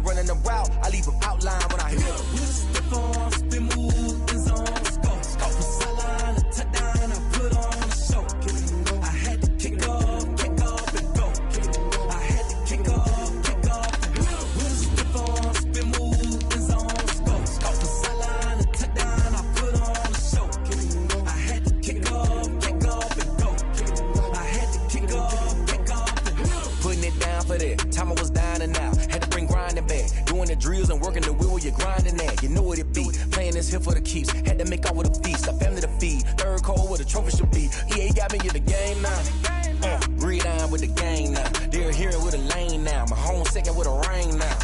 running the route, I leave them outline when I hit them. Step on, spin, move, and zone, scope. From sideline to touchdown, I put on a show. I had to kick off, and go. I had to kick off, and go. Step on, spin, move, and zone, scope. From sideline to touchdown, I put on a show. I had to kick off, and go. I had to kick off, and go. Putting it down for that. Time I was down and out. Had to bring grinding back. Doing the drills and working the wheel where you're grinding at. You know what it be. Playing this here for the keeps. Had to make out with a feast. A family to feed. Third cold where the trophy should be. EA got me in the game now. Read on with the game now. They're hearing with a lane now. My home second with a ring now.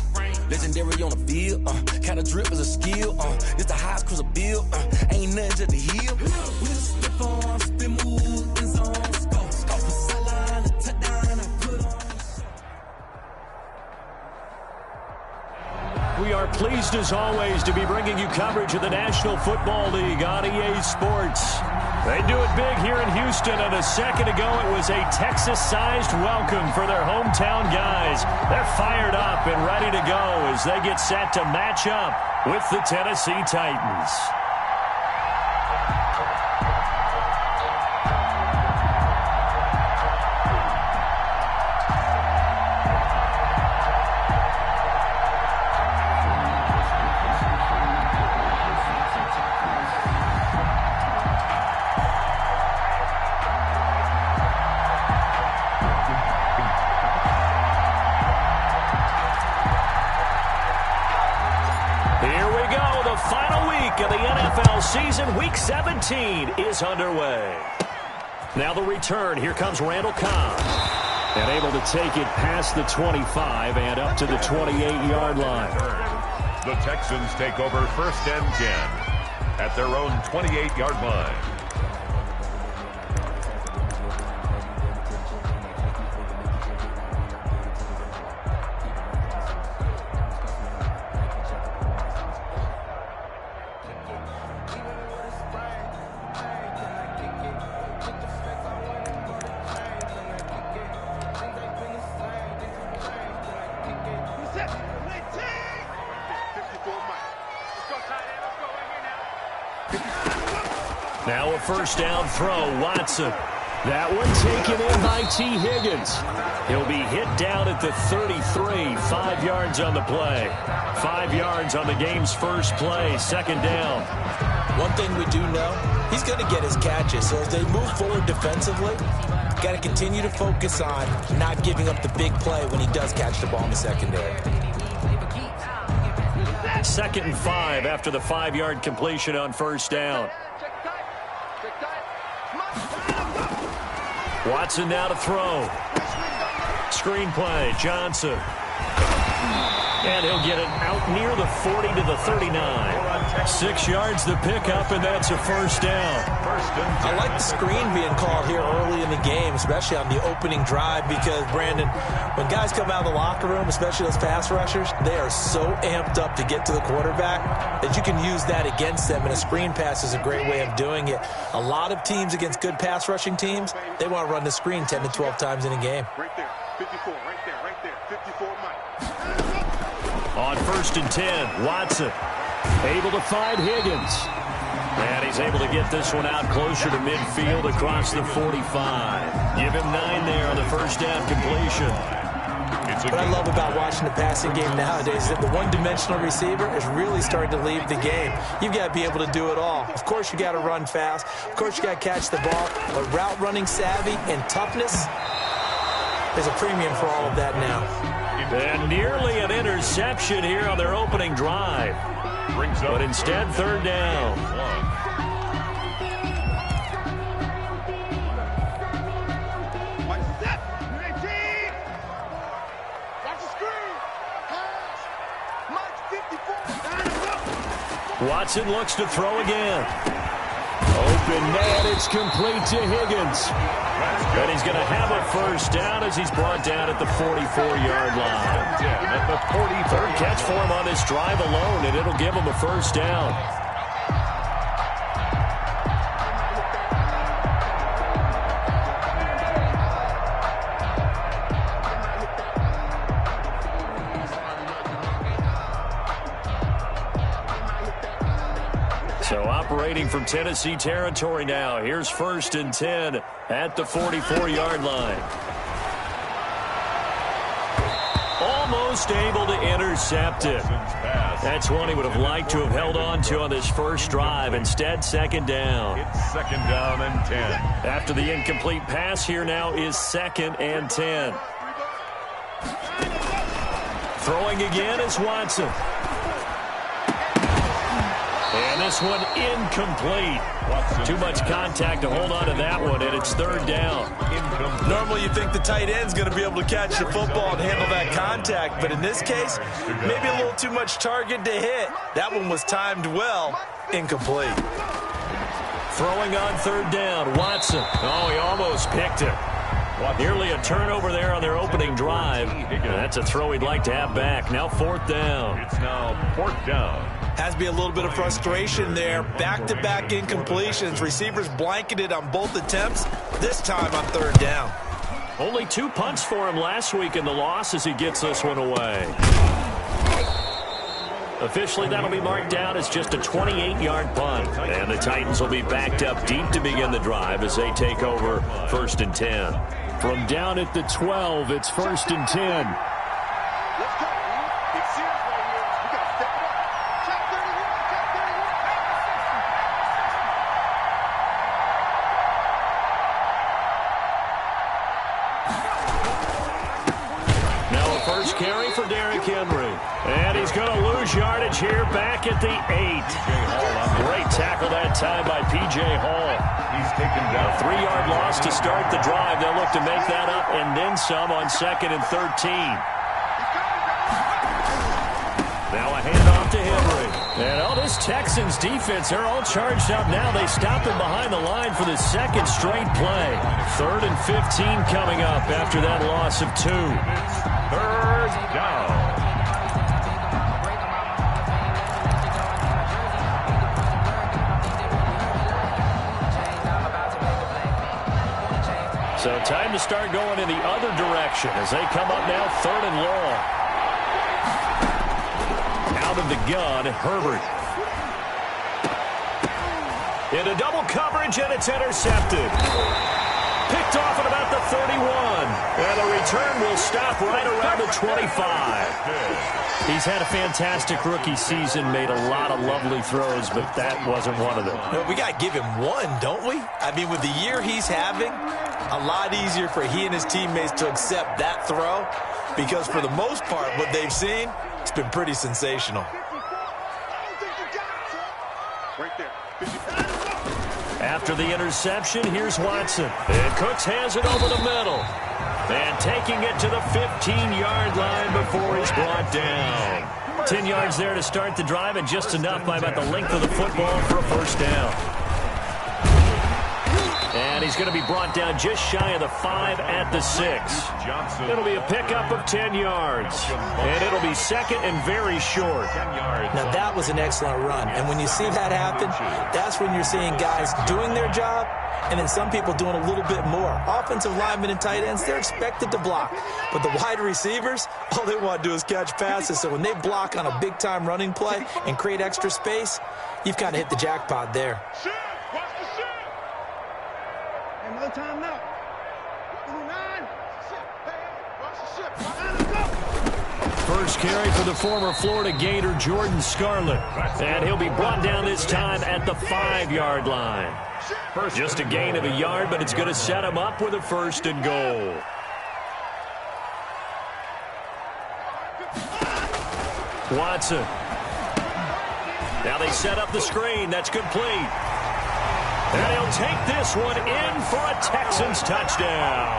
Legendary on the field. Kind of drip is a skill. It's the highest cruiser bill. Ain't nothing just the heel. We'll step on, spin, move, and zone, scope. From sideline to touchdown, I put on. We are pleased as always to be bringing you coverage of the National Football League on EA Sports. They do it big here in Houston, and a second ago it was a Texas-sized welcome for their hometown guys. They're fired up and ready to go as they get set to match up with the Tennessee Titans. Of the NFL season, Week 17 is underway. Now the return. Here comes Randall Cobb. And able to take it past the 25 and up to the 28-yard line. The Texans take over 1st and 10 at their own 28-yard line. Now a first down throw, Watson. That one taken in by T. Higgins. He'll be hit down at the 33, 5 yards on the play. 5 yards on the game's first play, 2nd down. One thing we do know, he's going to get his catches. So as they move forward defensively, got to continue to focus on not giving up the big play when he does catch the ball in the secondary. 2nd and 5 after the 5-yard completion on first down. Watson now to throw. Screen play, Johnson. And he'll get it out near the 40 to the 39. 6 yards the pickup, and that's a first down. I like the screen being called here early in the game, especially on the opening drive, because, Brandon, when guys come out of the locker room, especially those pass rushers, they are so amped up to get to the quarterback that you can use that against them, and a screen pass is a great way of doing it. A lot of teams against good pass rushing teams, they want to run the screen 10 to 12 times in a game. Right there, 54, right there, 54, Mike. On 1st and 10, Watson able to find Higgins. And he's able to get this one out closer to midfield across the 45. Give him 9 there on the first down completion. What I love about watching the passing game nowadays is that the one-dimensional receiver is really starting to leave the game. You've got to be able to do it all. Of course, you got to run fast. Of course, you got to catch the ball. But route running savvy and toughness, there's a premium for all of that now. And nearly an interception here on their opening drive. But instead, 3rd down. Watson looks to throw again. Open net, it's complete to Higgins. And he's going to have a first down as he's brought down at the 44-yard line. At the 43rd catch for him on this drive alone, and it'll give him a first down. So operating from Tennessee territory now. Here's 1st and 10 at the 44-yard line. Almost able to intercept it. That's one he would have liked to have held on to on this first drive. Instead, 2nd down. It's 2nd down and 10. After the incomplete pass, here now is 2nd and 10. Throwing again is Watson. And this one incomplete. Too much contact to hold on to that one, and it's 3rd down. Normally you think the tight end's going to be able to catch the football and handle that contact, but in this case, maybe a little too much target to hit. That one was timed well. Incomplete. Throwing on 3rd down, Watson. Oh, he almost picked it. Nearly a turnover there on their opening drive. That's a throw he'd like to have back. Now 4th down. It's now 4th down. Has to be a little bit of frustration there. Back-to-back incompletions. Receivers blanketed on both attempts. This time on 3rd down. Only 2 punts for him last week in the loss as he gets this one away. Officially, that'll be marked down as just a 28-yard punt. And the Titans will be backed up deep to begin the drive as they take over 1st and 10. From down at the 12, it's 1st and 10. Carry for Derrick Henry. And he's going to lose yardage here back at the 8. Great tackle that time by P.J. Hall. He's taken down. A 3-yard loss to start the drive. They'll look to make that up and then some on 2nd and 13. Now a handoff to Henry. And this Texans defense, they're all charged up now. They stop him behind the line for the 2nd straight play. 3rd and 15 coming up after that loss of 2. 3rd down. So time to start going in the other direction as they come up now 3rd and long. Out of the gun, Herbert. Into double coverage, and it's intercepted. Picked off at about the 31. And the return will stop right around the 25. He's had a fantastic rookie season, made a lot of lovely throws, but that wasn't one of them. We got to give him one, don't we? I mean, with the year he's having, a lot easier for he and his teammates to accept that throw because for the most part, what they've seen, it's been pretty sensational. After the interception, here's Watson. And Cooks has it over the middle. And taking it to the 15-yard line before he's brought down. 10 yards there to start the drive, and just enough by about the length of the football for a 1st down. And he's going to be brought down just shy of the 5 at the 6. It'll be a pickup of 10 yards. And it'll be 2nd and very short. Now, that was an excellent run. And when you see that happen, that's when you're seeing guys doing their job and then some people doing a little bit more. Offensive linemen and tight ends, they're expected to block. But the wide receivers, all they want to do is catch passes. So when they block on a big-time running play and create extra space, you've kind of hit the jackpot there. Another time now. First carry for the former Florida Gator, Jordan Scarlett. And he'll be brought down this time at the 5-yard line. Just a gain of a yard, but it's going to set him up with a 1st and goal. Watson. Now they set up the screen. That's complete. And he'll take this one in for a Texans touchdown.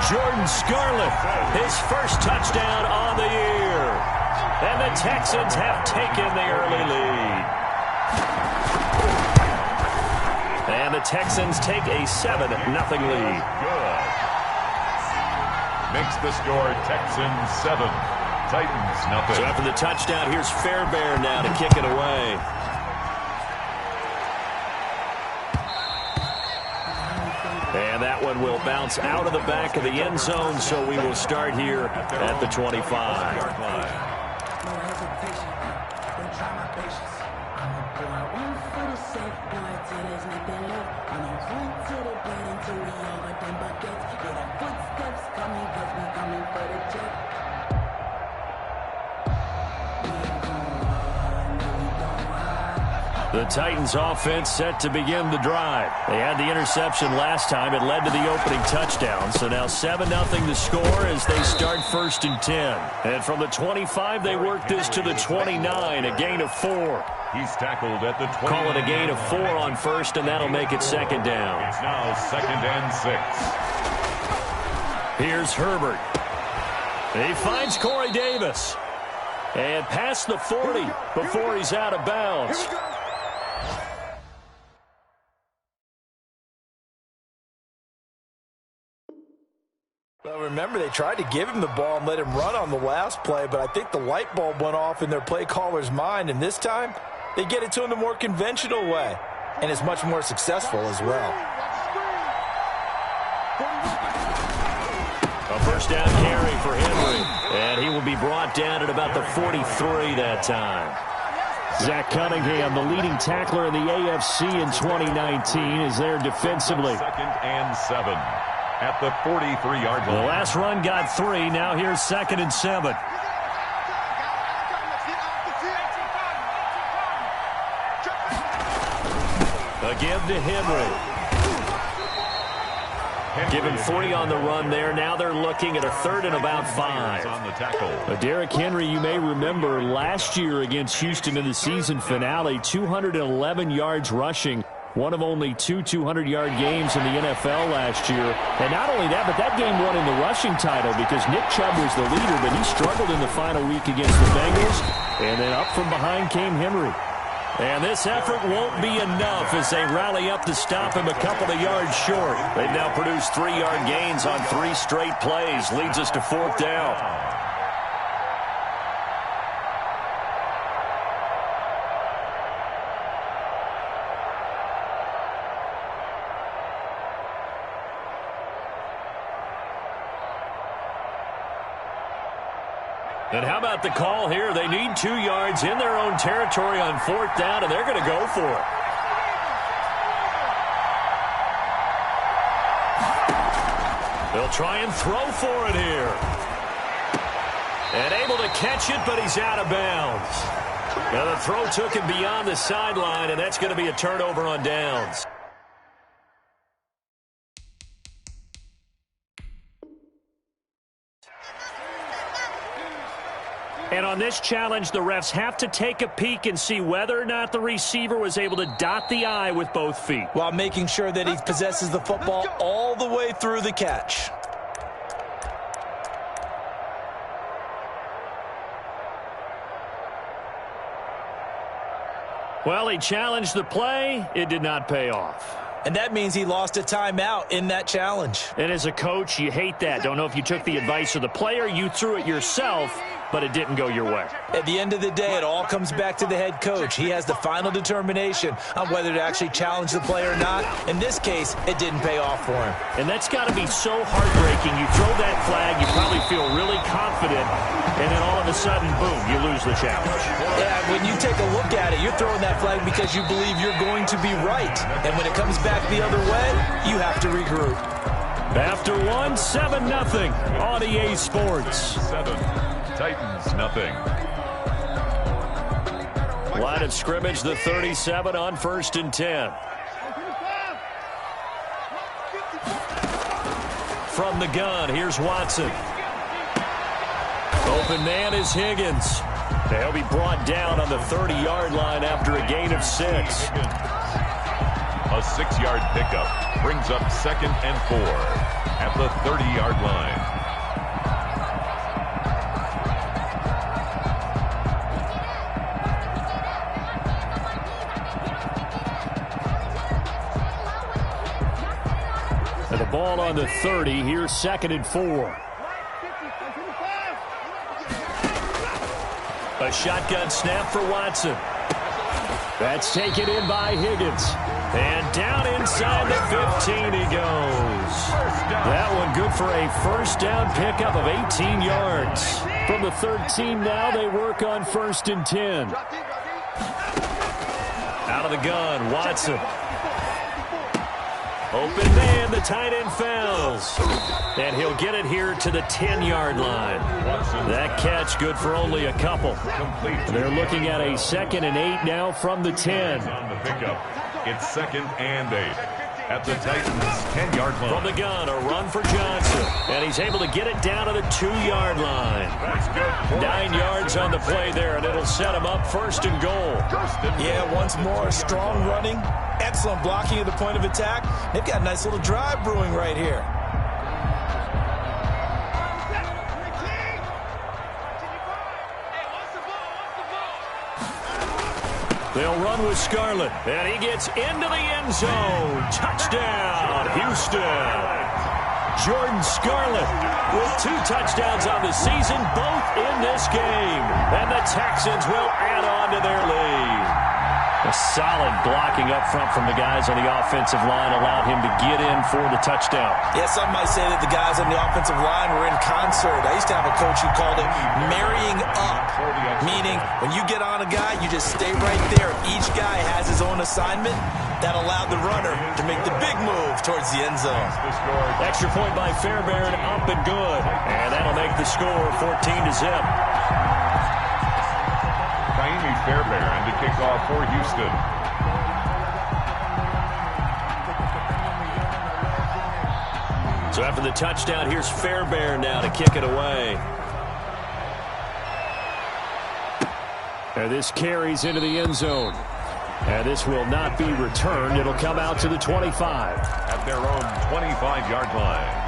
Jordan Scarlett, his first touchdown on the year. And the Texans have taken the early lead. And the Texans take a 7-0 lead. Good. Makes the score Texans 7, Titans nothing. So after the touchdown, here's Fairbairn now to kick it away. And that one will bounce out of the back of the end zone, so we will start here at the 25. The Titans offense set to begin the drive. They had the interception last time. It led to the opening touchdown. So now 7-0 the score as they start 1st and 10. And from the 25, they work this to the 29, a gain of 4. He's tackled at the 20. Call it a gain of 4 on 1st, and that'll make it 2nd down. It's now 2nd and 6. Here's Herbert. He finds Corey Davis. And past the 40 before he's out of bounds. Well, remember, they tried to give him the ball and let him run on the last play, but I think the light bulb went off in their play caller's mind, and this time they get it to him the more conventional way, and it's much more successful as well. A first down carry for Henry, and he will be brought down at about the 43 that time. Zach Cunningham, the leading tackler in the AFC in 2019, is there defensively. 2nd and 7 at the 43-yard line. The last run got 3. Now here's 2nd and 7. A give to Henry. Give him 40 on the run there. Now they're looking at a 3rd and about 5. On the tackle. Derrick Henry, you may remember last year against Houston in the season finale, 211 yards rushing. One of only 2 200-yard games in the NFL last year. And not only that, but that game won in the rushing title because Nick Chubb was the leader, but he struggled in the final week against the Bengals. And then up from behind came Henry. And this effort won't be enough as they rally up to stop him a couple of yards short. They've now produced 3-yard gains on 3 straight plays. Leads us to 4th down. And how about the call here? They need 2 yards in their own territory on 4th down, and they're going to go for it. They'll try and throw for it here. And able to catch it, but he's out of bounds. Now the throw took him beyond the sideline, and that's going to be a turnover on downs. And on this challenge, the refs have to take a peek and see whether or not the receiver was able to dot the I with both feet, while making sure that he possesses the football all the way through the catch. Well, he challenged the play. It did not pay off. And that means he lost a timeout in that challenge. And as a coach, you hate that. Don't know if you took the advice of the player, you threw it yourself, but it didn't go your way. At the end of the day, it all comes back to the head coach. He has the final determination on whether to actually challenge the play or not. In this case, it didn't pay off for him. And that's got to be so heartbreaking. You throw that flag, you probably feel really confident, and then all of a sudden, boom, you lose the challenge. Yeah, when you take a look at it, you're throwing that flag because you believe you're going to be right. And when it comes back the other way, you have to regroup. After 7-0 on EA Sports. 7, Titans nothing. Line of scrimmage, the 37 on 1st and 10. From the gun, here's Watson. Open man is Higgins. They'll be brought down on the 30-yard line after a gain of 6. A 6-yard pickup brings up 2nd and 4 at the 30-yard line. And the ball on the 30. Here's 2nd and 4. A shotgun snap for Watson. That's taken in by Higgins. And down inside the 15 he goes. That one good for a first down pickup of 18 yards. From the 13 now, they work on 1st and 10. Out of the gun, Watson. Open man, the tight end fails. And he'll get it here to the 10-yard line. That catch good for only a couple. They're looking at a 2nd and 8 now from the 10. On the pickup, it's 2nd and 8. At the Titans' 10-yard line. From the gun, a run for Johnson. And he's able to get it down to the 2-yard line. That's good. 9 yards on the play there, and it'll set him up 1st and goal. Yeah, once more, strong running, excellent blocking at the point of attack. They've got a nice little drive brewing right here. They'll run with Scarlett, and he gets into the end zone. Touchdown, Houston. Jordan Scarlett with 2 touchdowns on the season, both in this game. And the Texans will add on to their lead. A solid blocking up front from the guys on the offensive line allowed him to get in for the touchdown. Yeah, some might say that the guys on the offensive line were in concert. I used to have a coach who called it marrying up, meaning when you get on a guy, you just stay right there. Each guy has his own assignment. That allowed the runner to make the big move towards the end zone. Extra point by Fairbairn, up and good. And that'll make the score 14-0. Fairbairn to kick off for Houston. So after the touchdown, here's Fairbairn now to kick it away. And this carries into the end zone. And this will not be returned. It'll come out to the 25. At their own 25-yard line.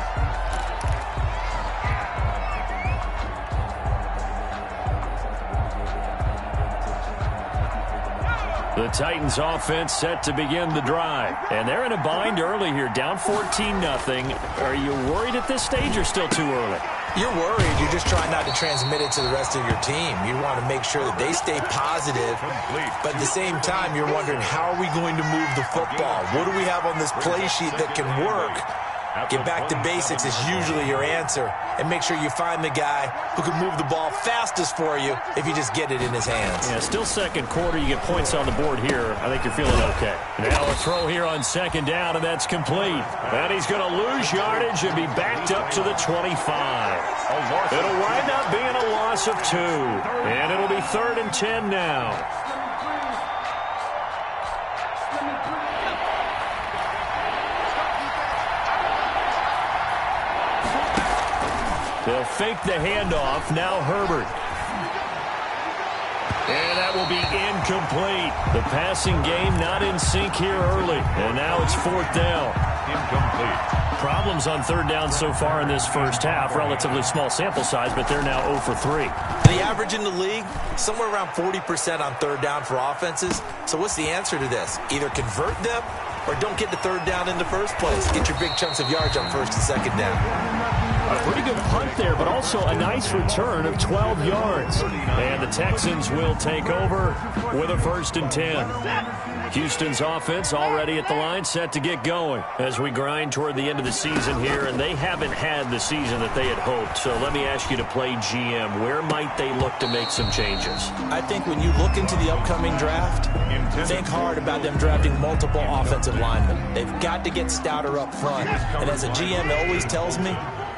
The Titans offense set to begin the drive. And they're in a bind early here, down 14-0. Are you worried at this stage or still too early? You're worried. You're just trying not to transmit it to the rest of your team. You want to make sure that they stay positive. But at the same time, you're wondering, how are we going to move the football? What do we have on this play sheet that can work? Get back to basics is usually your answer. And make sure you find the guy who can move the ball fastest for you if you just get it in his hands. Yeah, still second quarter. You get points on the board here. I think you're feeling okay. Now a throw here on 2nd down, and that's complete. And he's going to lose yardage and be backed up to the 25. It'll wind up being a loss of 2. And it'll be 3rd and 10 now. They'll fake the handoff. Now Herbert. And that will be incomplete. The passing game not in sync here early. And now it's 4th down. Incomplete. Problems on 3rd down so far in this first half. Relatively small sample size, but they're now 0 for 3. The average in the league, somewhere around 40% on 3rd down for offenses. So what's the answer to this? Either convert them or don't get the 3rd down in the first place. Get your big chunks of yards on 1st and 2nd down. A pretty good punt there, but also a nice return of 12 yards. And the Texans will take over with a 1st and 10. Houston's offense already at the line, set to get going as we grind toward the end of the season here, and they haven't had the season that they had hoped. So let me ask you to play GM. Where might they look to make some changes? I think when you look into the upcoming draft, think hard about them drafting multiple offensive linemen. They've got to get stouter up front. And as a GM always tells me,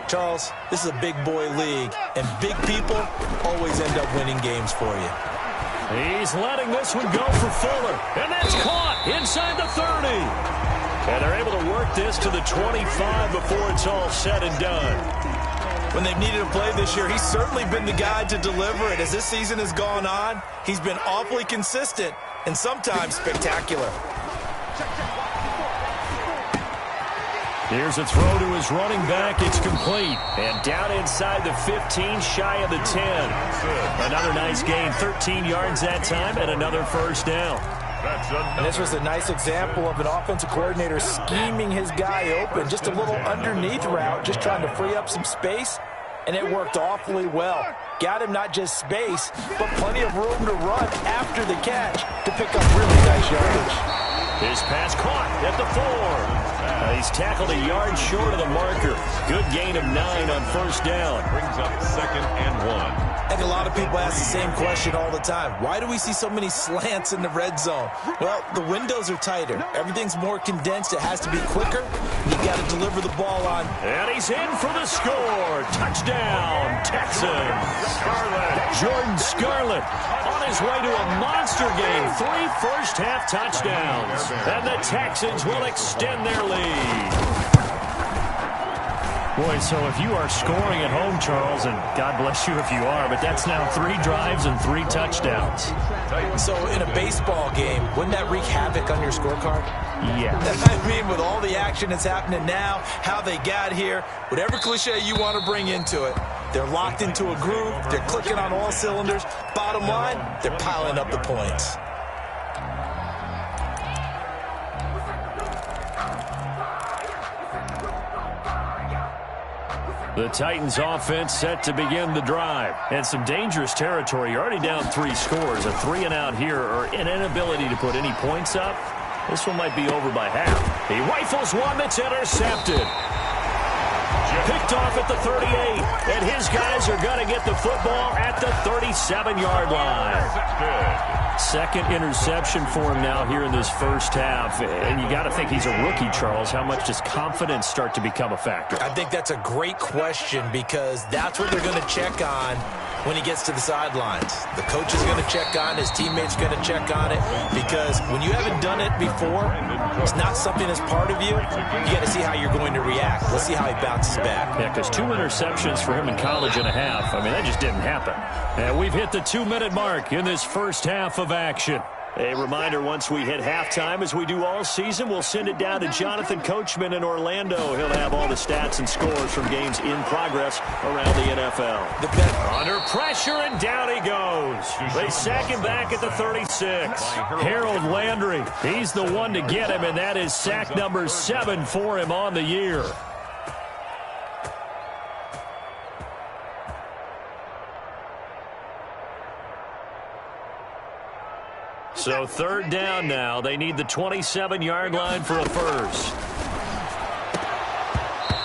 Charles, this is a big boy league, and big people always end up winning games for you. He's letting this one go for Fuller, and that's caught inside the 30. And they're able to work this to the 25 before it's all said and done. When they've needed a play this year, he's certainly been the guy to deliver it. As this season has gone on, he's been awfully consistent and sometimes spectacular. Here's a throw to his running back. It's complete. And down inside the 15, shy of the 10. Another nice gain, 13 yards that time, and another 1st down. And this was a nice example of an offensive coordinator scheming his guy open. Just a little underneath route, just trying to free up some space, and it worked awfully well. Got him not just space, but plenty of room to run after the catch to pick up really nice yardage. His pass caught at the 4. He's tackled a yard short of the marker. Good gain of 9 on first down. Brings up 2nd and 1. I think a lot of people ask the same question all the time. Why do we see so many slants in the red zone? Well, the windows are tighter. Everything's more condensed. It has to be quicker. You got to deliver the ball on. And he's in for the score. Touchdown, Texans. Jordan Scarlett on his way to a monster game. 3 first-half touchdowns. And the Texans will extend their lead. Boy, so if you are scoring at home, Charles, and God bless you if you are, but that's now 3 drives and 3 touchdowns. So in a baseball game, wouldn't that wreak havoc on your scorecard? Yeah. I mean, with all the action that's happening now, how they got here, whatever cliche you want to bring into it, they're locked into a groove, they're clicking on all cylinders. Bottom line, they're piling up the points. The Titans offense set to begin the drive. And some dangerous territory. You're already down 3 scores. A 3-and-out here or an inability to put any points up. This one might be over by half. He rifles one that's intercepted. Picked off at the 38. And his guys are going to get the football at the 37-yard line. Second interception for him now here in this first half. And you got to think he's a rookie, Charles. How much does confidence start to become a factor? I think that's a great question because that's what they're going to check on when he gets to the sidelines. The coach is going to check on, his teammates are going to check on it, because when you haven't done it before, it's not something that's part of you. You got to see how you're going to react. Let's see how he bounces back. Yeah, because 2 interceptions for him in college and a half. I mean, that just didn't happen. And we've hit the 2-minute mark in this first half of action. A reminder, once we hit halftime, as we do all season, we'll send it down to Jonathan Coachman in Orlando. He'll have all the stats and scores from games in progress around the NFL. Under pressure, and down he goes. They sack him back at the 36. Harold Landry, he's the one to get him, and that is sack number 7 for him on the year. So 3rd down now. They need the 27-yard line for a first.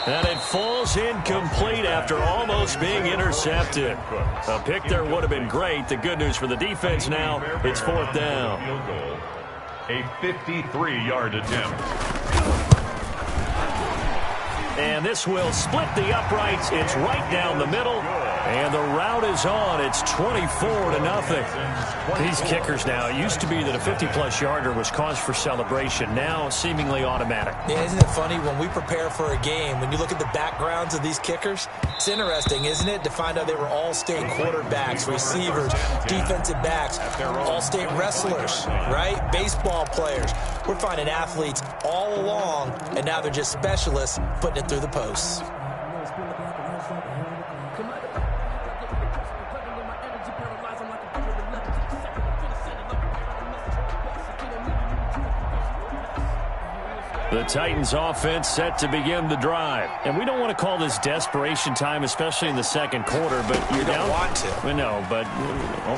And it falls incomplete after almost being intercepted. A pick there would have been great. The good news for the defense now, it's 4th down. A 53-yard attempt. And this will split the uprights. It's right down the middle. And the route is on. It's 24-0. These kickers now, it used to be that a 50-plus yarder was cause for celebration. Now seemingly automatic. Yeah, isn't it funny when we prepare for a game, when you look at the backgrounds of these kickers, it's interesting, isn't it, to find out they were all-state quarterbacks, receivers, defensive backs, all-state wrestlers, right? Baseball players. We're finding athletes all along, and now they're just specialists putting it through the posts. The Titans offense set to begin the drive. And we don't want to call this desperation time, especially in the second quarter, but you're down. You don't want to. No, but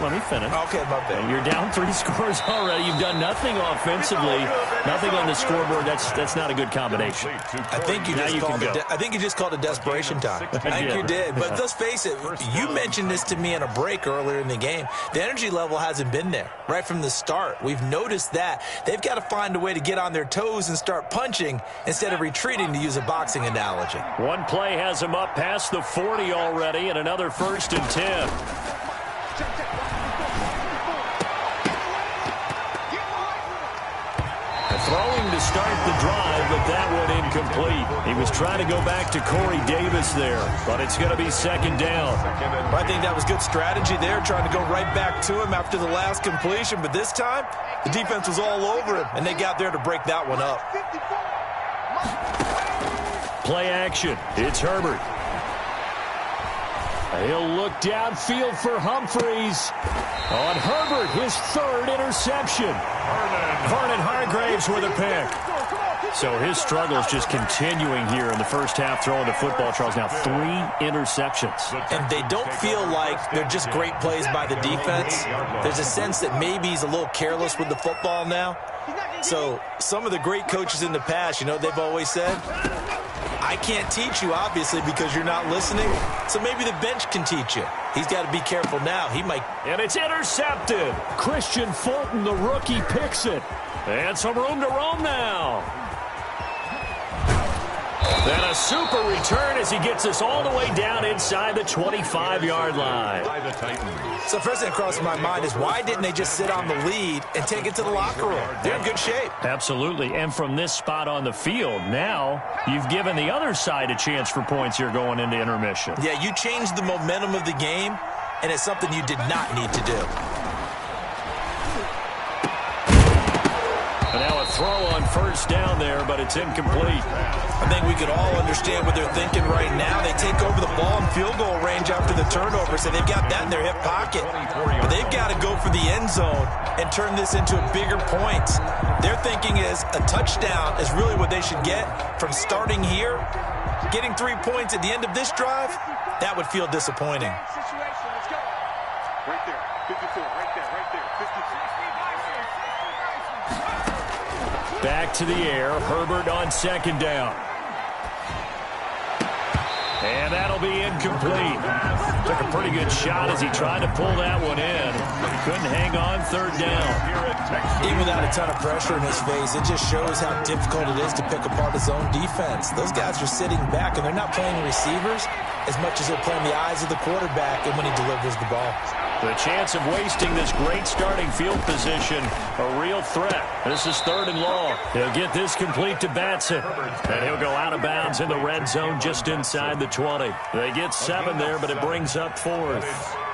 let me finish. Okay, my bad. You're down 3 scores already. You've done nothing offensively, nothing on the scoreboard. That's not a good combination. I think you just called it desperation time. I think you did. But let's face it, you mentioned this to me in a break earlier in the game. The energy level hasn't been there right from the start. We've noticed that. They've got to find a way to get on their toes and start punching instead of retreating, to use a boxing analogy. One play has him up past the 40 already, and another 1st and 10. Throwing to start the drive, but that one incomplete. He was trying to go back to Corey Davis there, but it's going to be 2nd down. I think that was good strategy there, trying to go right back to him after the last completion, but this time, the defense was all over him, and they got there to break that one up. Play action. It's Herbert. He'll look downfield for Humphreys. On Herbert, his 3rd interception. Vernon Hargraves with a pick. So his struggles just continuing here in the first half, throwing the football, Charles. Now 3 interceptions. And they don't feel like they're just great plays by the defense. There's a sense that maybe he's a little careless with the football now. So some of the great coaches in the past, you know, they've always said, I can't teach you, obviously, because you're not listening. So maybe the bench can teach you. He's got to be careful now. He might. And it's intercepted. Christian Fulton, the rookie, picks it. And some room to roam now. Then a super return as he gets us all the way down inside the 25-yard line. So first thing that crosses my mind is why didn't they just sit on the lead and take it to the locker room? They're in good shape. Absolutely. And from this spot on the field, now you've given the other side a chance for points here going into intermission. Yeah, you changed the momentum of the game, and it's something you did not need to do. And now a throw on first down there, but it's incomplete. I think we could all understand what they're thinking right now. They take over the ball in field goal range after the turnover, so they've got that in their hip pocket. But they've got to go for the end zone and turn this into a bigger point. Their thinking is a touchdown is really what they should get from starting here. Getting 3 points at the end of this drive, that would feel disappointing. Right there, 54, right there, 54. Back to the air. Herbert on second down. And that'll be incomplete. Took a pretty good shot as he tried to pull that one in. Couldn't hang on third down. Even without a ton of pressure in his face, it just shows how difficult it is to pick apart his own defense. Those guys are sitting back, and they're not playing receivers as much as they're playing the eyes of the quarterback and when he delivers the ball. The chance of wasting this great starting field position, a real threat. This is 3rd and long. He'll get this complete to Batson. And he'll go out of bounds in the red zone just inside the 20. They get 7 there, but it brings up 4th.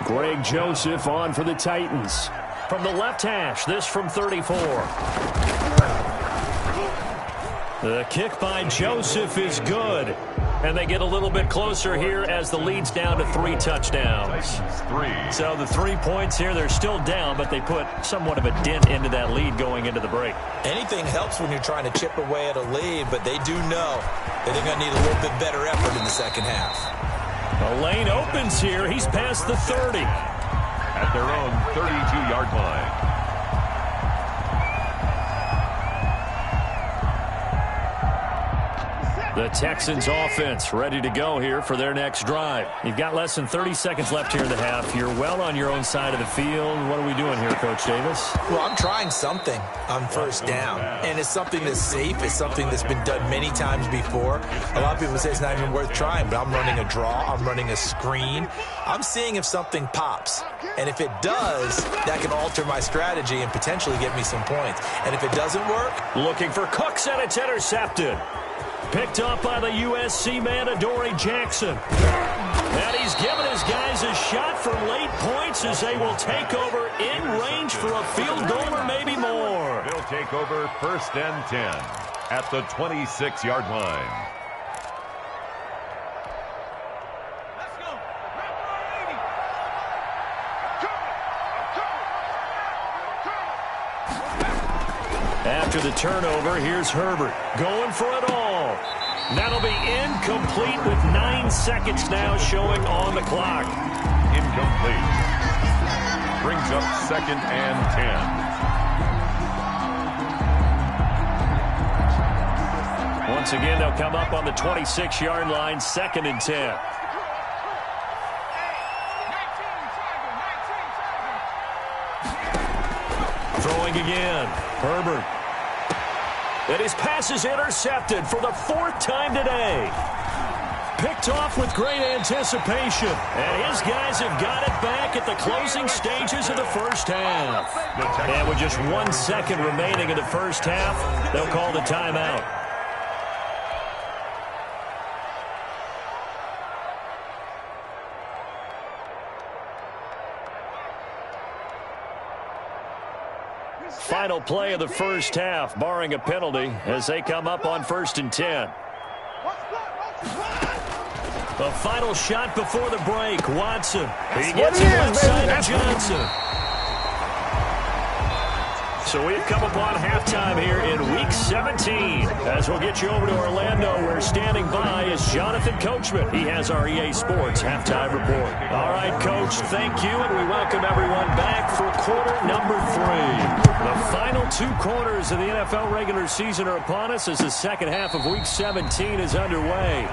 Greg Joseph on for the Titans. From the left hash, this from 34. The kick by Joseph is good. And they get a little bit closer here as the lead's down to 3 touchdowns. So the 3 points here, they're still down, but they put somewhat of a dent into that lead going into the break. Anything helps when you're trying to chip away at a lead, but they do know that they're going to need a little bit better effort in the second half. The lane opens here. He's past the 30. At their own 32-yard line. The Texans offense ready to go here for their next drive. You've got less than 30 seconds left here in the half. You're well on your own side of the field. What are we doing here, Coach Davis? Well, I'm trying something on first down, and it's something that's safe. It's something that's been done many times before. A lot of people say it's not even worth trying, but I'm running a draw. I'm running a screen. I'm seeing if something pops, and if it does, that can alter my strategy and potentially get me some points. And if it doesn't work, looking for Cooks, and it's intercepted. Picked up by the USC man, Adoree Jackson. And he's given his guys a shot for late points as they will take over in range for a field goal or maybe more. They'll take over 1st and 10 at the 26-yard line. After the turnover, here's Herbert going for it all. That'll be incomplete with 9 seconds now showing on the clock. Incomplete. Brings up 2nd and 10. Once again, they'll come up on the 26-yard line, 2nd and 10. Throwing again. Herbert. And his pass is intercepted for the 4th time today. Picked off with great anticipation. And his guys have got it back at the closing stages of the first half. And with just 1 second remaining in the first half, they'll call the timeout. Final play of the first half, barring a penalty, as they come up on 1st and 10. The final shot before the break, Watson. He gets it right side of Johnson. So we've come upon halftime here in Week 17. As we'll get you over to Orlando, where standing by is Jonathan Coachman. He has our EA Sports Halftime Report. All right, Coach, thank you, and we welcome everyone back for quarter number 3. The final 2 quarters of the NFL regular season are upon us as the second half of Week 17 is underway.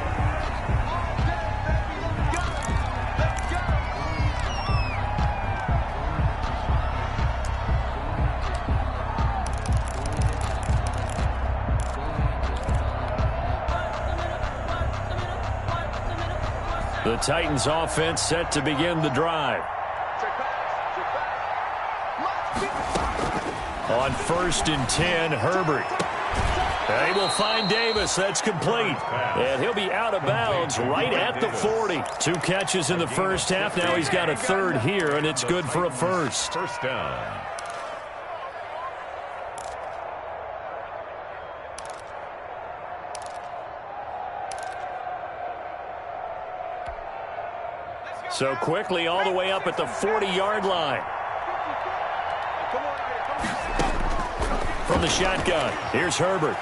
The Titans offense set to begin the drive. On 1st and 10, Herbert. They will find Davis. That's complete. And he'll be out of bounds right at the 40. 2 catches in the first half. Now he's got a 3rd here, and it's good for a first. First down. So quickly all the way up at the 40-yard line. From the shotgun, here's Herbert.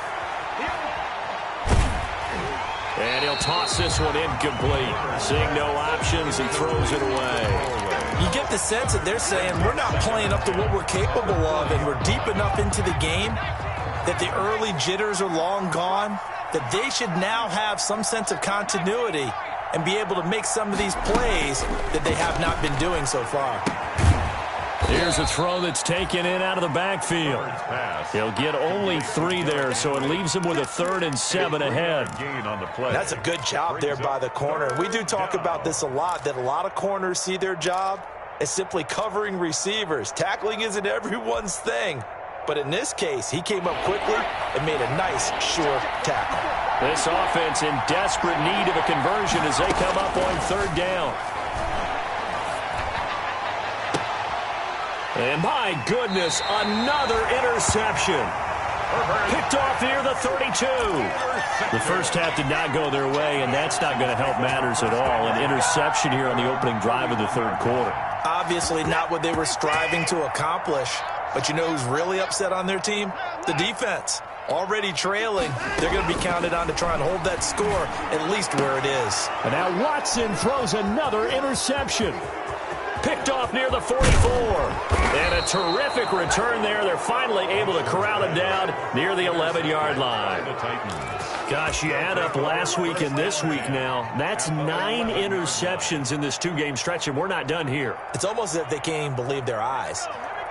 And he'll toss this one incomplete. Seeing no options, he throws it away. You get the sense that they're saying we're not playing up to what we're capable of, and we're deep enough into the game that the early jitters are long gone, that they should now have some sense of continuity and be able to make some of these plays that they have not been doing so far. Here's a throw that's taken in out of the backfield. He'll get only 3 there, so it leaves him with a 3rd and 7 ahead. That's a good job there by the corner. We do talk about this a lot, that a lot of corners see their job as simply covering receivers. Tackling isn't everyone's thing. But in this case, he came up quickly and made a nice, sure tackle. This offense in desperate need of a conversion as they come up on 3rd down. And my goodness, another interception. Picked off near the 32. The first half did not go their way, and that's not going to help matters at all. An interception here on the opening drive of the 3rd quarter. Obviously not what they were striving to accomplish. But you know who's really upset on their team? The defense. Already trailing, they're going to be counted on to try and hold that score at least where it is. And now Watson throws another interception. Picked off near the 44. And a terrific return there. They're finally able to corral him down near the 11-yard line. Gosh, you add up last week and this week now. That's 9 interceptions in this 2-game stretch, and we're not done here. It's almost as if they can't even believe their eyes.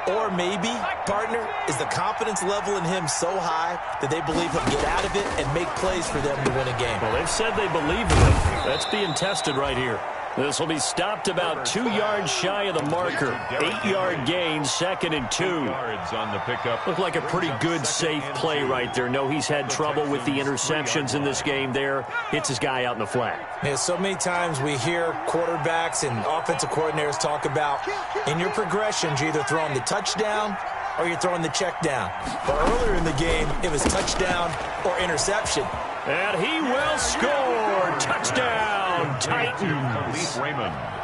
Or maybe, partner, is the confidence level in him so high that they believe he'll get out of it and make plays for them to win a game. Well, they've said they believe in him. That's being tested right here. This will be stopped about 2 yards shy of the marker. 8-yard gain, 2nd and 2. On the pickup. Looked like a pretty good, safe play right there. No, he's had trouble with the interceptions in this game there. Hits his guy out in the flat. Yeah, so many times we hear quarterbacks and offensive coordinators talk about in your progressions, you're either throwing the touchdown or you're throwing the check down. But earlier in the game, it was touchdown or interception. And he will score. Touchdown, Titans.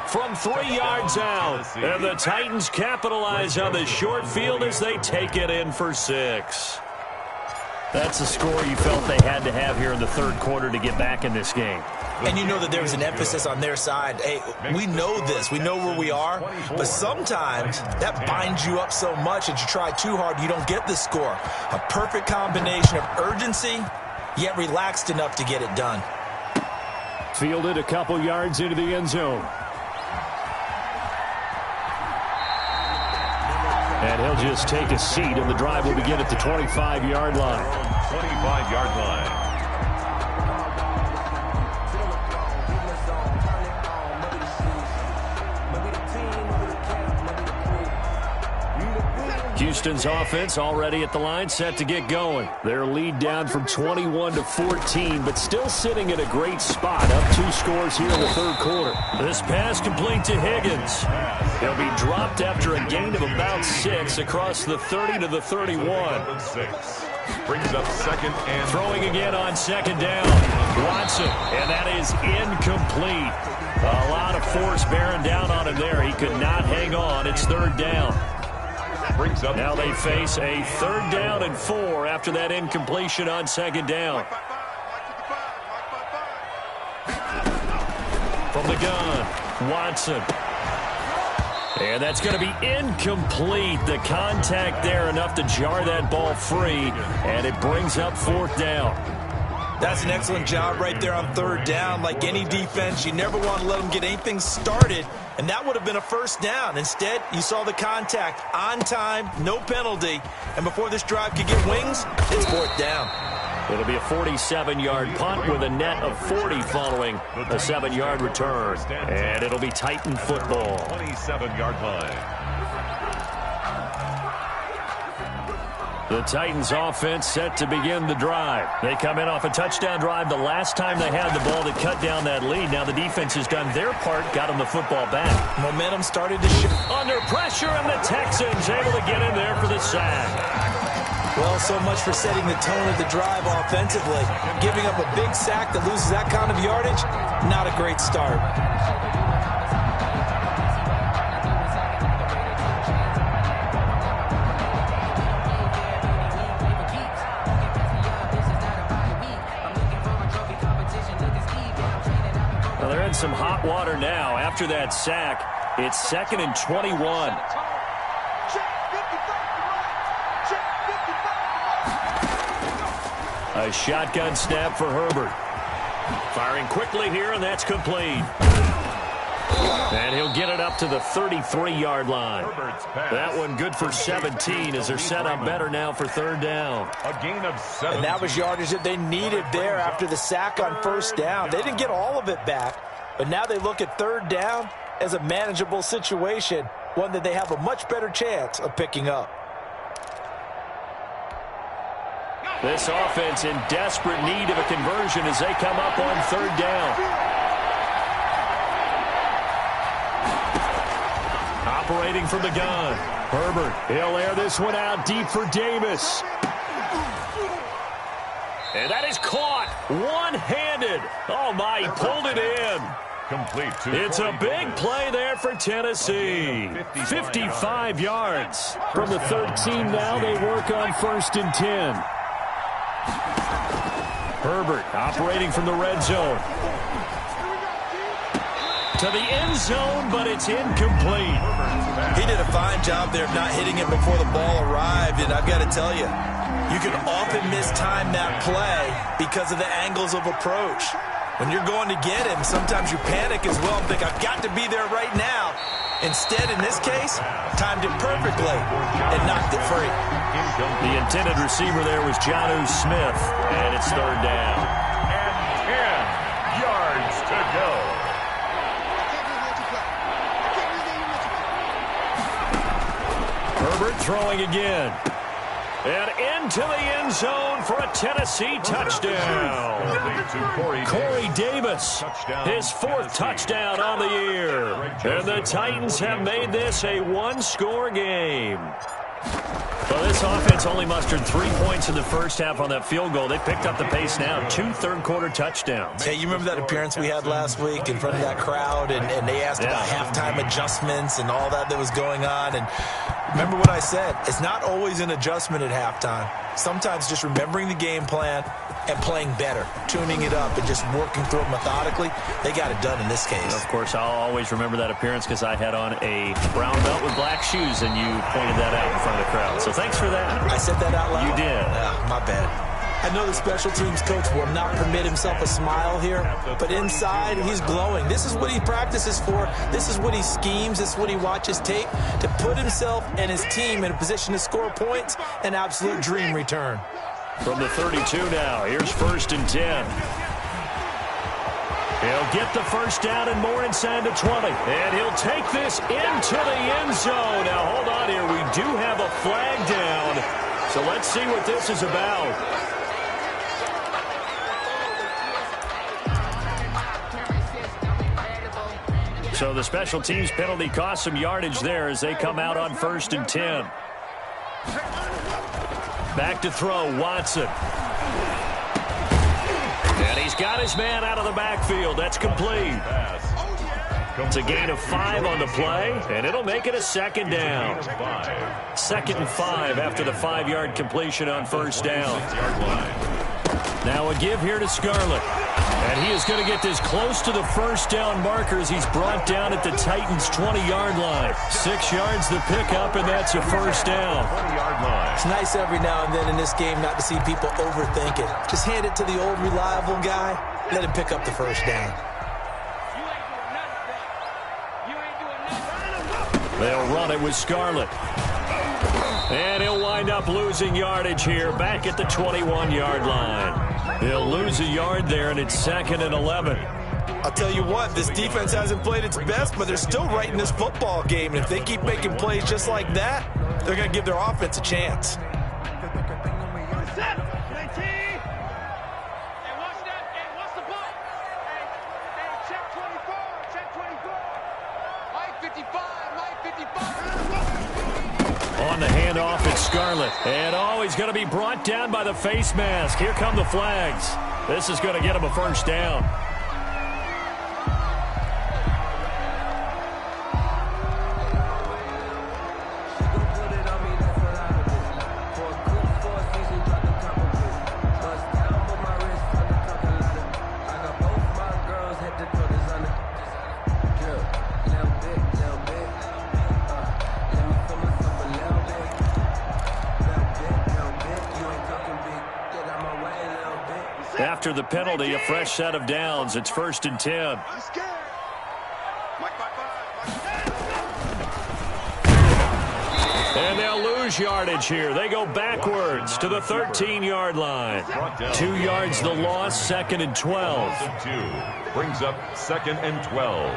From 3 yards out. And the Titans capitalize on the short field as they take it in for 6. That's a score you felt they had to have here in the 3rd quarter to get back in this game. And you know that there was an emphasis on their side. Hey, we know this. We know where we are. But sometimes that binds you up so much that you try too hard, you don't get the score. A perfect combination of urgency, yet relaxed enough to get it done. Fielded a couple yards into the end zone. And he'll just take a seat, and the drive will begin at the 25-yard line. 25-yard line. Houston's offense already at the line, set to get going. Their lead down from 21 to 14, but still sitting at a great spot, up 2 scores here in the 3rd quarter. This pass complete to Higgins. He'll be dropped after a gain of about 6 across the 30 to the 31. Brings up 2nd and... Throwing again on 2nd down. Watson, and that is incomplete. A lot of force bearing down on him there. He could not hang on. It's 3rd down. Brings up Now they face a 3rd down and 4 after that incompletion on 2nd down. From the gun, Watson. And that's going to be incomplete. The contact there enough to jar that ball free, and it brings up 4th down. That's an excellent job right there on 3rd down. Like any defense, you never want to let them get anything started, and that would have been a 1st down. Instead, you saw the contact on time, no penalty, and before this drive could get wings, it's 4th down. It'll be a 47-yard punt with a net of 40 following a 7-yard return. And it'll be Titan football. 27-yard line. The Titans offense set to begin the drive. They come in off a touchdown drive the last time they had the ball to cut down that lead. Now the defense has done their part, got them the football back. Momentum started to shift. Under pressure, and the Texans able to get in there for the sack. Well, so much for setting the tone of the drive offensively. Giving up a big sack that loses that kind of yardage, not a great start. Well, they're in some hot water now. After that sack, it's 2nd and 21. A shotgun snap for Herbert. Firing quickly here, and that's complete. And he'll get it up to the 33-yard line. That one good for 17 as they're set up better now for 3rd down. A gain of 7. And that was yardage that they needed there after the sack on 1st down. They didn't get all of it back, but now they look at 3rd down as a manageable situation, one that they have a much better chance of picking up. This offense in desperate need of a conversion as they come up on 3rd down. Operating from the gun. Herbert, he'll air this one out deep for Davis. And that is caught one-handed. Oh, my, he pulled it in. Complete to It's a big play there for Tennessee. 55 yards. From the 13 now, they work on 1st and 10. Herbert operating from the red zone. To the end zone, but it's incomplete. He did a fine job there of not hitting it before the ball arrived, and I've got to tell you, you can often mistime that play because of the angles of approach. When you're going to get him, sometimes you panic as well and think, I've got to be there right now. Instead, in this case, timed it perfectly and knocked it free. The intended receiver there was Jonnu Smith, and it's 3rd down. And 10 yards to go. Herbert throwing again. And into the end zone for a Tennessee touchdown. Corey Davis, his 4th touchdown on the year. And the Titans have made this a 1-score game. Well, this offense only mustered 3 points in the first half on that field goal. They picked up the pace now. 2 third-quarter touchdowns. Hey, you remember that appearance we had last week in front of that crowd, and they asked about halftime adjustments and all that was going on, and remember what I said. It's not always an adjustment at halftime. Sometimes just remembering the game plan and playing better, tuning it up and just working through it methodically. They got it done in this case. Of course, I'll always remember that appearance because I had on a brown belt with black shoes, and you pointed that out in front of the crowd. So thanks for that. I said that out loud? You did. My bad. I know the special teams coach will not permit himself a smile here, but inside, he's glowing. This is what he practices for. This is what he schemes. This is what he watches tape to put himself and his team in a position to score points. An absolute dream return. From the 32 now, here's 1st and 10. He'll get the 1st down and more inside the 20. And he'll take this into the end zone. Now, hold on here. We do have a flag down. So let's see what this is about. So the special teams penalty cost some yardage there as they come out on 1st and 10. Back to throw, Watson. And he's got his man out of the backfield. That's complete. It's a gain of 5 on the play, and it'll make it a second down. 2nd and 5 after the 5-yard completion on first down. Now a give here to Scarlett. And he is going to get this close to the first down marker as he's brought down at the Titans' 20-yard line. 6 yards the pickup, and that's a first down. 20-yard line. It's nice every now and then in this game not to see people overthink it. Just hand it to the old reliable guy. Let him pick up the first down. They'll run it with Scarlett. And he'll wind up losing yardage here back at the 21-yard line. He'll lose a yard there, and it's 2nd and 11. I'll tell you what, this defense hasn't played its best, but they're still right in this football game. And if they keep making plays just like that, they're going to give their offense a chance. On the handoff, it's Scarlett. And he's going to be brought down by the face mask. Here come the flags. This is going to get him a first down. After the penalty, a fresh set of downs. It's 1st and 10. And they'll lose yardage here. They go backwards to the 13-yard line. 2 yards the loss, 2nd and 12. 2 brings up 2nd and 12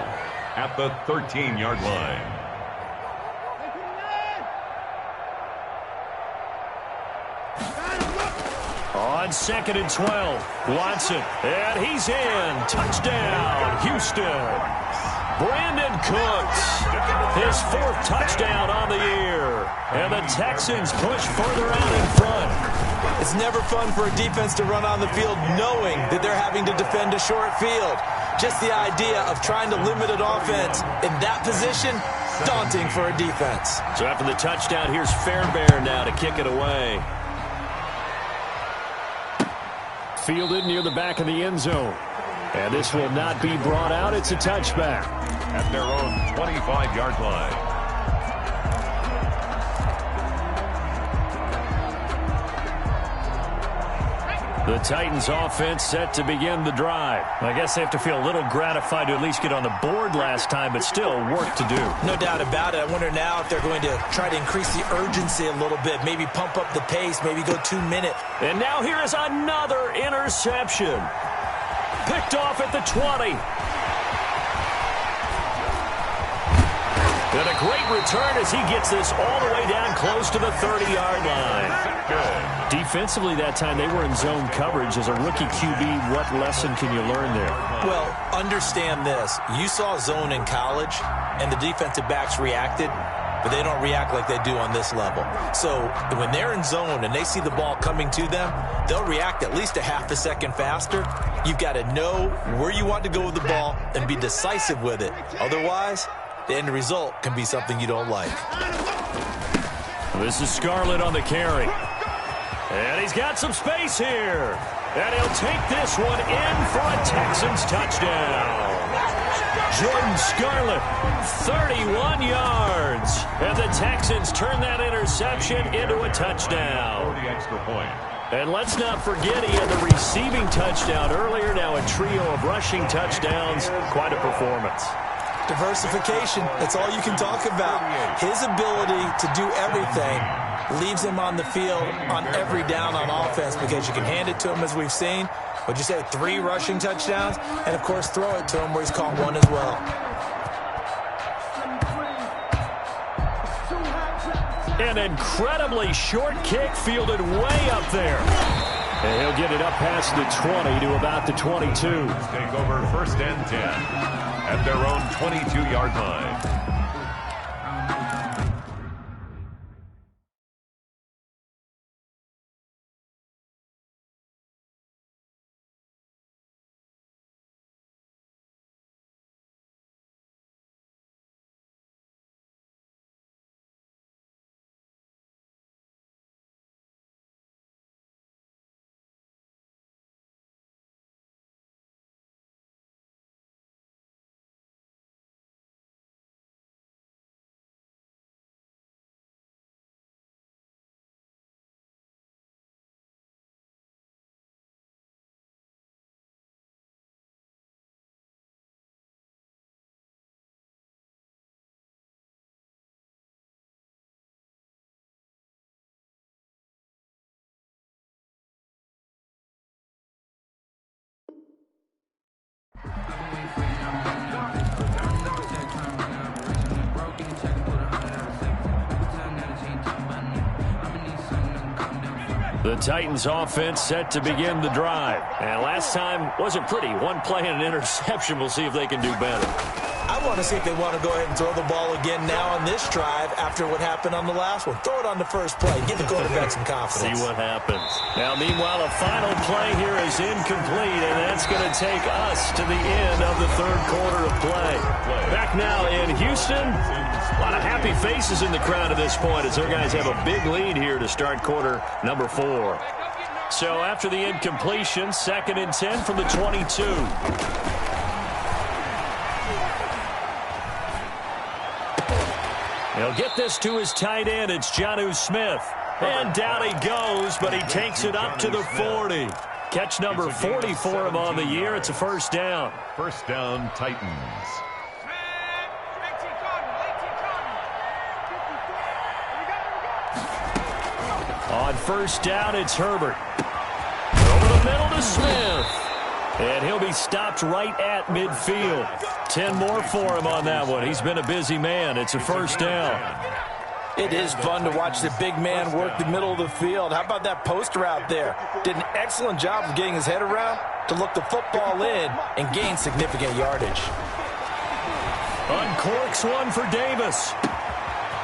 at the 13-yard line. On 2nd and 12, Watson, and he's in. Touchdown, Houston. Brandon Cooks, his 4th touchdown on the year. And the Texans push further out in front. It's never fun for a defense to run on the field knowing that they're having to defend a short field. Just the idea of trying to limit an offense in that position, daunting for a defense. So after the touchdown, here's Fairbairn now to kick it away. Fielded near the back of the end zone. And this will not be brought out. It's a touchback. At their own 25-yard line. The Titans offense set to begin the drive. I guess they have to feel a little gratified to at least get on the board last time, but still work to do. No doubt about it. I wonder now if they're going to try to increase the urgency a little bit, maybe pump up the pace, maybe go 2 minutes. And now here is another interception. Picked off at the 20. And a great return as he gets this all the way down close to the 30-yard line. Good. Defensively that time, they were in zone coverage. As a rookie QB, what lesson can you learn there? Well, understand this. You saw zone in college, and the defensive backs reacted, but they don't react like they do on this level. So when they're in zone and they see the ball coming to them, they'll react at least a half a second faster. You've got to know where you want to go with the ball and be decisive with it. Otherwise, the end result can be something you don't like. This is Scarlett on the carry. And he's got some space here. And he'll take this one in for a Texans touchdown. Jordan Scarlett, 31 yards. And the Texans turn that interception into a touchdown. 40 extra point. And let's not forget he had the receiving touchdown earlier. Now a trio of rushing touchdowns. Quite a performance. Diversification, that's all you can talk about. His ability to do everything leaves him on the field on every down on offense because you can hand it to him as we've seen. What'd you say, 3 rushing touchdowns? And, of course, throw it to him where he's caught 1 as well. An incredibly short kick fielded way up there. And he'll get it up past the 20 to about the 22. Take over 1st and 10 at their own 22-yard line. The Titans offense set to begin the drive. And last time wasn't pretty. One play and an interception. We'll see if they can do better. I want to see if they want to go ahead and throw the ball again now on this drive after what happened on the last one. Throw it on the first play. Give the quarterback some confidence. See what happens. Now, meanwhile, a final play here is incomplete, and that's going to take us to the end of the third quarter of play. Back now in Houston. A lot of happy faces in the crowd at this point as their guys have a big lead here to start quarter number 4. So after the incompletion, 2nd and 10 from the 22. He'll get this to his tight end. It's Jonnu Smith. And down he goes, but he takes it up to the 40. Catch number 40 for him on the year. It's a first down. First down, Titans. On first down, it's Herbert. Over the middle to Smith. And he'll be stopped right at midfield. 10 more for him on that one. He's been a busy man. It's a first down. It is fun to watch the big man work the middle of the field. How about that poster out there? Did an excellent job of getting his head around to look the football in and gain significant yardage. Uncorks one for Davis.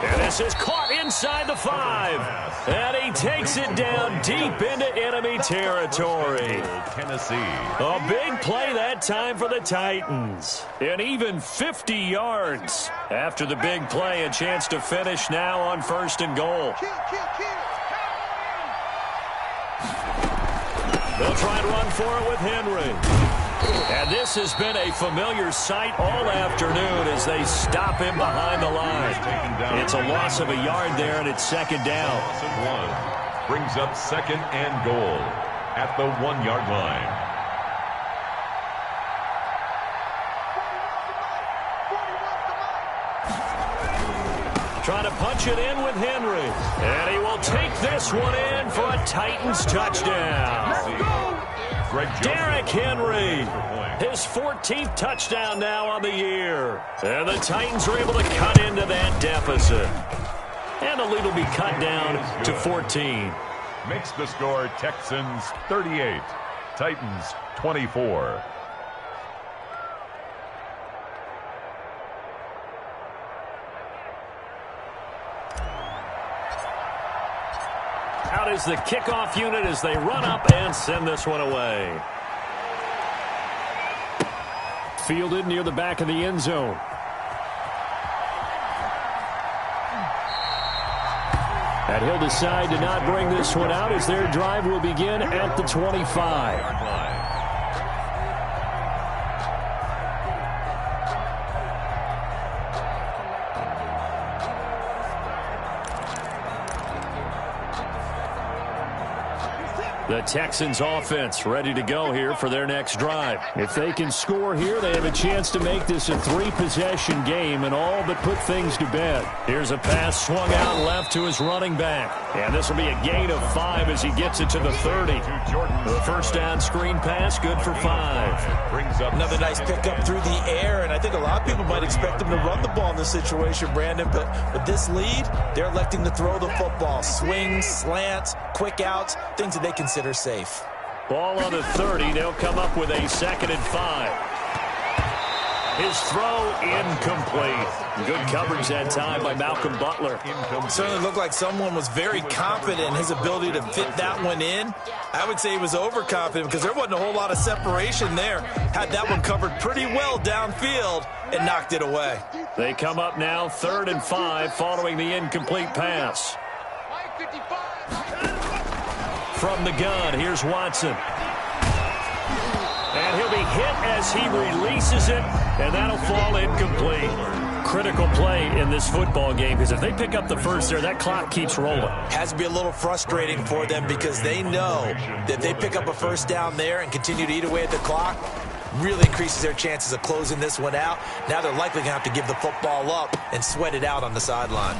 And this is caught inside the 5. And he takes it down deep into enemy territory. Tennessee. A big play that time for the Titans. And even 50 yards. After the big play, a chance to finish now on 1st and goal. They'll try and run for it with Henry. And this has been a familiar sight all afternoon as they stop him behind the line. It's a loss of a yard there, and it's 2nd down. Loss of 1. Brings up 2nd and goal at the 1-yard line. Trying to punch it in with Henry. And he will take this one in for a Titans touchdown. Derrick Henry, his 14th touchdown now on the year. And the Titans are able to cut into that deficit. And the lead will be cut down to 14. Makes the score Texans 38, Titans 24. Out is the kickoff unit as they run up and send this one away. Fielded near the back of the end zone. And he'll decide to not bring this one out as their drive will begin at the 25. The Texans offense ready to go here for their next drive. If they can score here, they have a chance to make this a 3-possession game and all but put things to bed. Here's a pass swung out left to his running back. And this will be a gain of 5 as he gets it to the 30. The first down screen pass, good for 5. Brings up another nice pickup through the air, and I think a lot of people might expect them to run the ball in this situation, Brandon, but with this lead, they're electing to throw the football. Swings, slants, quick outs, things that they consider safe. Ball on the 30. They'll come up with a 2nd and 5. His throw incomplete. Good coverage that time by Malcolm Butler. Certainly looked like someone was very confident in his ability to fit that one in. I would say he was overconfident because there wasn't a whole lot of separation there. Had that one covered pretty well downfield and knocked it away. They come up now 3rd and 5 following the incomplete pass. From the gun, here's Watson. And he'll be hit as he releases it, and that'll fall incomplete. Critical play in this football game, because if they pick up the first there, that clock keeps rolling. Has to be a little frustrating for them because they know that if they pick up a first down there and continue to eat away at the clock, really increases their chances of closing this one out. Now they're likely going to have to give the football up and sweat it out on the sideline.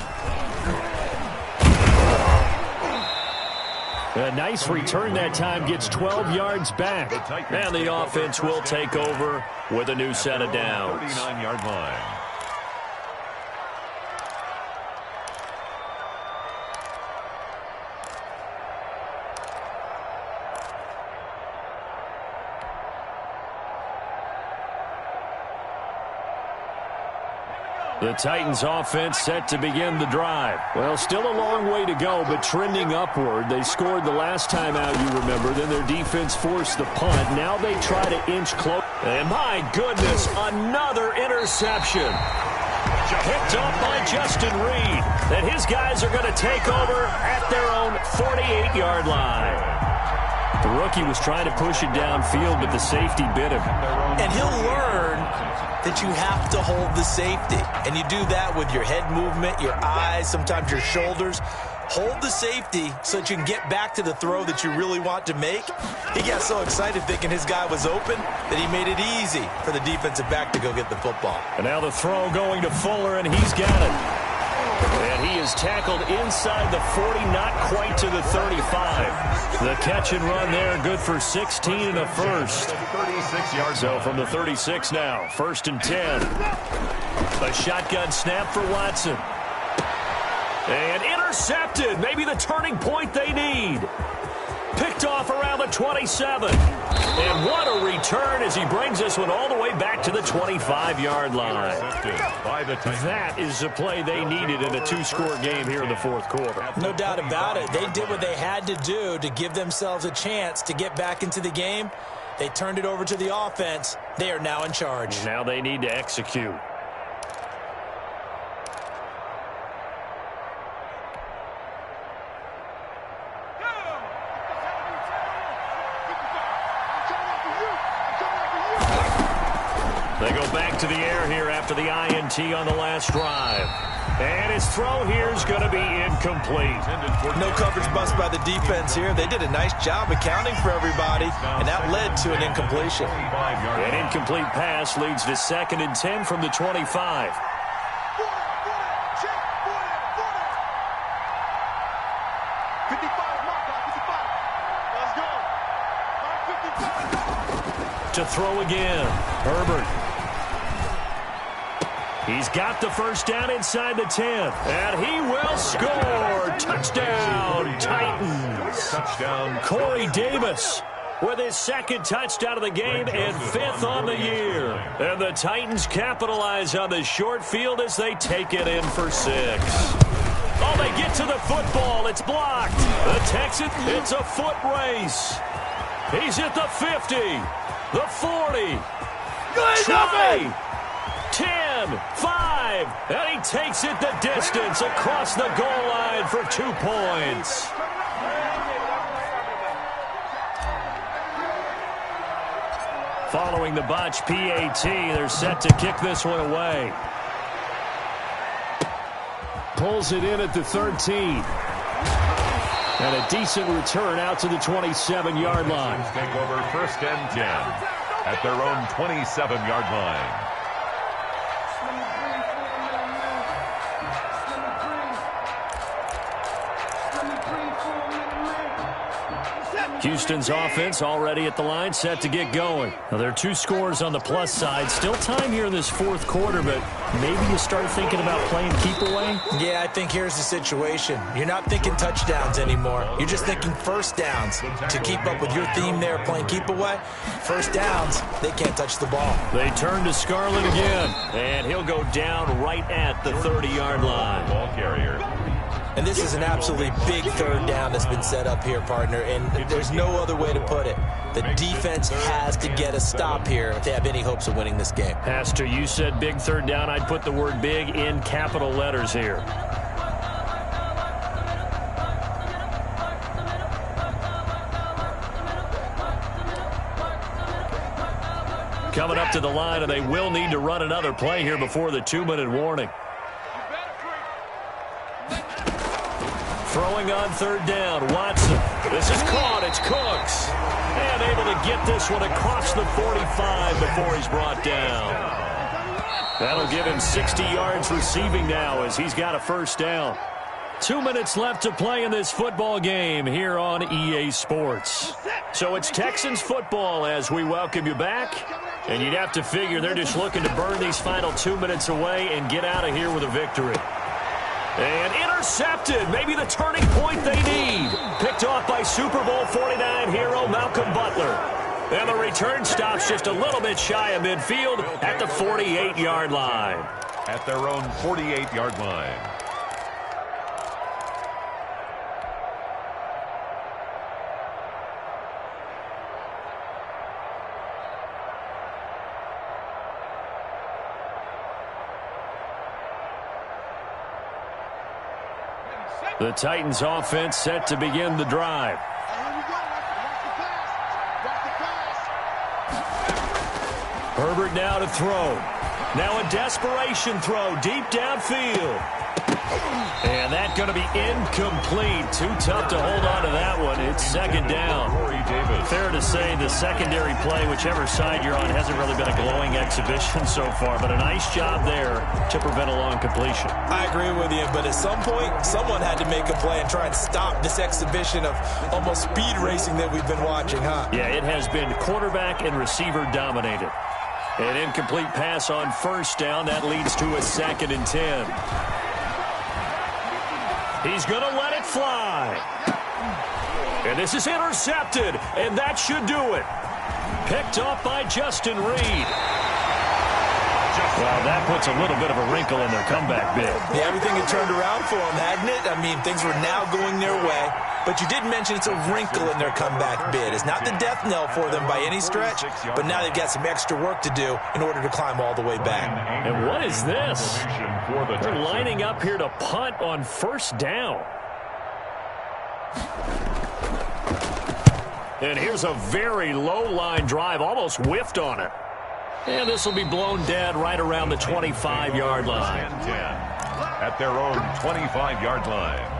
A nice return that time, gets 12 yards back. And the offense will take over with a new set of downs. 39-yard line. The Titans offense set to begin the drive. Well, still a long way to go, but trending upward. They scored the last time out, you remember. Then their defense forced the punt. Now they try to inch close. And my goodness, another interception. Picked up by Justin Reed. And his guys are going to take over at their own 48-yard line. The rookie was trying to push it downfield, but the safety bit him. And he'll learn that you have to hold the safety. And you do that with your head movement, your eyes, sometimes your shoulders. Hold the safety so that you can get back to the throw that you really want to make. He got so excited thinking his guy was open that he made it easy for the defensive back to go get the football. And now the throw going to Fuller, and he's got it. And he is tackled inside the 40, not quite to the 35. The catch and run there, good for 16 and a first. 36 yards. So from the 36 now, 1st and 10. A shotgun snap for Watson. And intercepted, maybe the turning point they need. Picked off around the 27. And what a return as he brings this one all the way back to the 25-yard line. That is the play they needed in a 2-score game here in the 4th quarter. No doubt about it. They did what they had to do to give themselves a chance to get back into the game. They turned it over to the offense. They are now in charge. Now they need to execute. They go back to the air here after the INT on the last drive. And his throw here is going to be incomplete. No coverage bust by the defense here. They did a nice job accounting for everybody, and that led to an incompletion. An incomplete pass leads to 2nd and 10 from the 25. To throw again, Herbert. He's got the first down inside the 10. And he will score. Touchdown, Titans. Touchdown, Corey Davis with his 2nd touchdown of the game and 5th on the year. And the Titans capitalize on the short field as they take it in for 6. Oh, they get to the football. It's blocked. The Texans, it's a foot race. He's at the 50, the 40, 20, 10, 5, and he takes it the distance across the goal line for 2 points. Following the botch PAT, they're set to kick this one away. Pulls it in at the 13. And a decent return out to the 27-yard line. Take over 1st and 10 at their own 27-yard line. Houston's offense already at the line, set to get going. Now, there are 2 scores on the plus side. Still time here in this 4th quarter, but maybe you start thinking about playing keep away? Yeah, I think here's the situation. You're not thinking touchdowns anymore. You're just thinking first downs. To keep up with your theme there, playing keep away, first downs, they can't touch the ball. They turn to Scarlett again, and he'll go down right at the 30-yard line. Ball carrier. And this is an absolutely big 3rd down that's been set up here, partner, and there's no other way to put it. The defense has to get a stop here if they have any hopes of winning this game. Pastor, you said big 3rd down. I'd put the word big in capital letters here. Coming up to the line, and they will need to run another play here before the 2-minute warning. Throwing on 3rd down, Watson. This is caught, it's Cooks. And able to get this one across the 45 before he's brought down. That'll give him 60 yards receiving now as he's got a 1st down. 2 minutes left to play in this football game here on EA Sports. So it's Texans football as we welcome you back. And you'd have to figure they're just looking to burn these final 2 minutes away and get out of here with a victory. And intercepted, maybe the turning point they need. Picked off by Super Bowl 49 hero Malcolm Butler. And the return stops just a little bit shy of midfield at the 48-yard line. at their own 48-yard line. The Titans offense set to begin the drive. Herbert now to throw. Now a desperation throw deep downfield. And that's going to be incomplete. Too tough to hold on to that one. It's second down. Fair to say the secondary play, whichever side you're on, hasn't really been a glowing exhibition so far. But a nice job there to prevent a long completion. I agree with you, but at some point, someone had to make a play and try and stop this exhibition of almost speed racing that we've been watching, huh? Yeah, it has been quarterback and receiver dominated. An incomplete pass on first down. That leads to a 2nd and 10. He's going to let it fly. And this is intercepted, and that should do it. Picked off by Justin Reed. Well, that puts a little bit of a wrinkle in their comeback bid. Yeah, everything had turned around for them, hadn't it? I mean, things were now going their way. But you did mention it's a wrinkle in their comeback bid. It's not the death knell for them by any stretch, but now they've got some extra work to do in order to climb all the way back. And what is this? They're lining up here to punt on first down. And here's a very low-line drive, almost whiffed on it. And this will be blown dead right around the 25-yard line. At their own 25-yard line.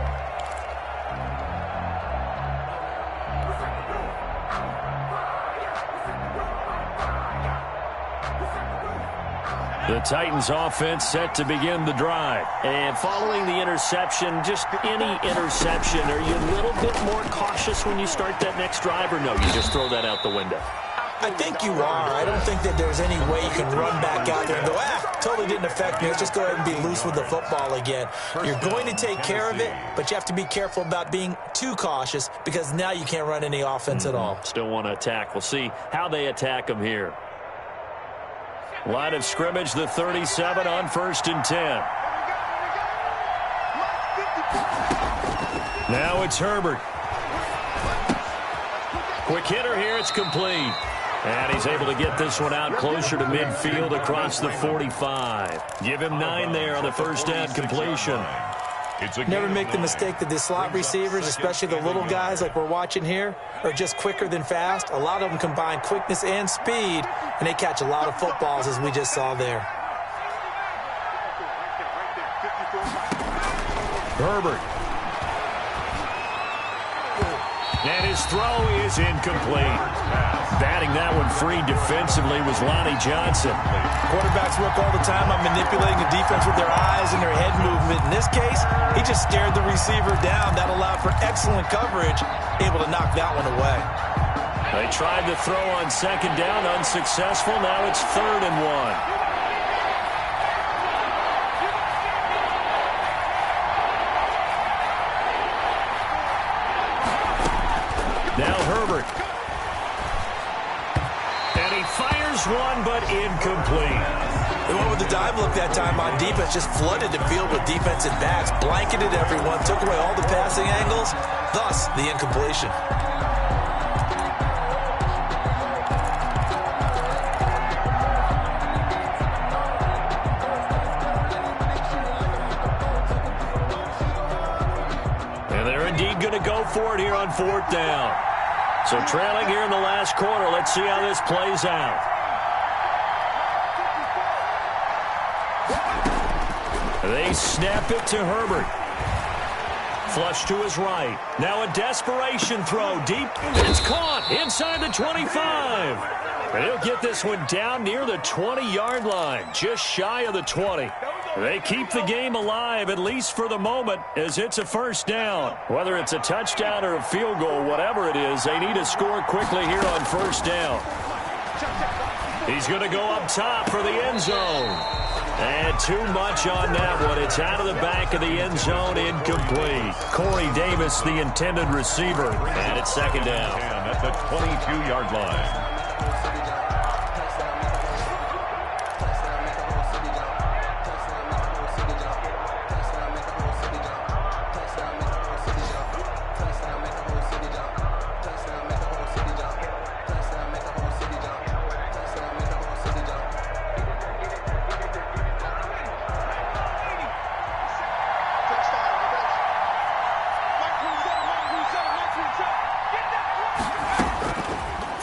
The Titans offense set to begin the drive. And following the interception, just any interception, are you a little bit more cautious when you start that next drive, or no, you just throw that out the window? I think you are. I don't think that there's any way you can run back out there and go, totally didn't affect me. Let's just go ahead and be loose with the football again. You're going to take care of it, but you have to be careful about being too cautious because now you can't run any offense at all. Still want to attack. We'll see how they attack them here. Line of scrimmage, the 37 on 1st and 10. Now it's Herbert. Quick hitter here, it's complete. And he's able to get this one out closer to midfield across the 45. Give him 9 there on the first down completion. Never make the mistake that the slot receivers, especially the little guys like we're watching here, are just quicker than fast. A lot of them combine quickness and speed, and they catch a lot of footballs, as we just saw there. Herbert. And his throw is incomplete. Batting that one free defensively was Lonnie Johnson. Quarterbacks work all the time on manipulating the defense with their eyes and their head movement. In this case, he just stared the receiver down. That allowed for excellent coverage, able to knock that one away. They tried to throw on second down, unsuccessful. Now it's 3rd and 1. Now Herbert. And he fires one, but incomplete. They went with the dive look that time on defense, just flooded the field with defensive backs, blanketed everyone, took away all the passing angles, thus the incompletion. And they're indeed going to go for it here on 4th down. So trailing here in the last quarter. Let's see how this plays out. They snap it to Herbert. Flush to his right. Now a desperation throw deep. It's caught inside the 25. And he'll get this one down near the 20-yard line, just shy of the 20. They keep the game alive, at least for the moment, as it's a first down. Whether it's a touchdown or a field goal, whatever it is, they need to score quickly here on first down. He's going to go up top for the end zone. And too much on that one. It's out of the back of the end zone, incomplete. Corey Davis, the intended receiver, and it's second down. And at the 22-yard line.